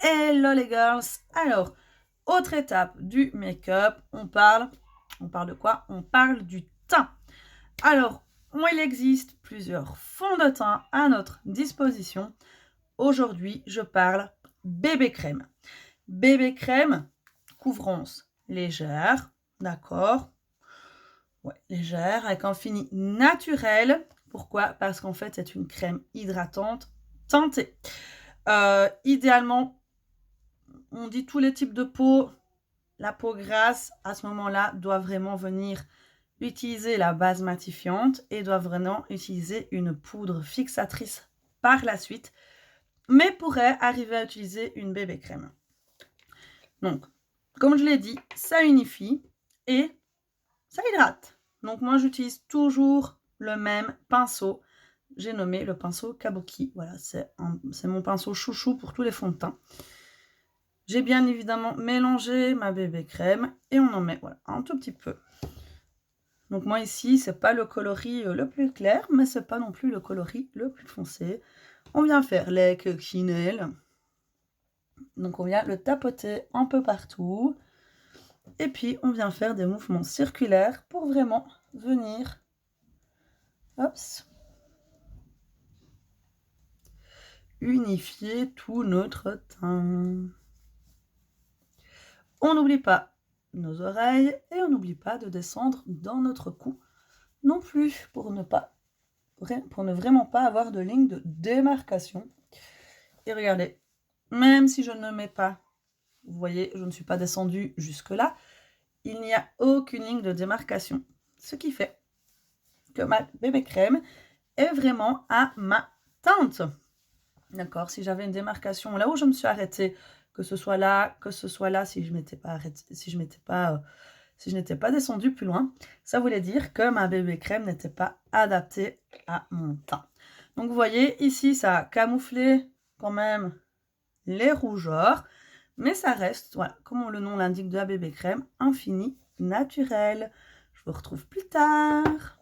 Hello les girls. Alors, autre étape du make-up, on parle de quoi? On parle du teint. Alors, il existe plusieurs fonds de teint à notre disposition. Aujourd'hui, je parle bébé crème. Bébé crème, couvrance légère, d'accord? Ouais, légère, avec un fini naturel. Pourquoi? Parce qu'en fait, c'est une crème hydratante teintée. Idéalement, on dit tous les types de peau. La peau grasse, à ce moment-là, doit vraiment venir utiliser la base matifiante et doit vraiment utiliser une poudre fixatrice par la suite, mais pourrait arriver à utiliser une bébé crème. Donc, comme je l'ai dit, ça unifie et ça hydrate. Donc moi, j'utilise toujours le même pinceau. J'ai nommé le pinceau Kabuki. Voilà, c'est mon pinceau chouchou pour tous les fonds de teint. J'ai bien évidemment mélangé ma bébé crème et on en met voilà, un tout petit peu. Donc moi ici, c'est pas le coloris le plus clair, mais c'est pas non plus le coloris le plus foncé. On vient faire les coccinelles. Donc on vient le tapoter un peu partout. Et puis on vient faire des mouvements circulaires pour vraiment venir unifier tout notre teint. On n'oublie pas nos oreilles et on n'oublie pas de descendre dans notre cou non plus pour ne vraiment pas avoir de ligne de démarcation. Et regardez, même si je ne mets pas, vous voyez, je ne suis pas descendue jusque-là, il n'y a aucune ligne de démarcation. Ce qui fait que ma bébé crème est vraiment à ma teinte. D'accord, si j'avais une démarcation là où je me suis arrêtée, que ce soit là, si je m'étais pas arrêtée, si je n'étais pas descendue plus loin, ça voulait dire que ma bébé crème n'était pas adaptée à mon teint. Donc vous voyez, ici, ça a camouflé quand même les rougeurs, mais ça reste, voilà, comme le nom l'indique de la bébé crème, un fini naturel. Je vous retrouve plus tard.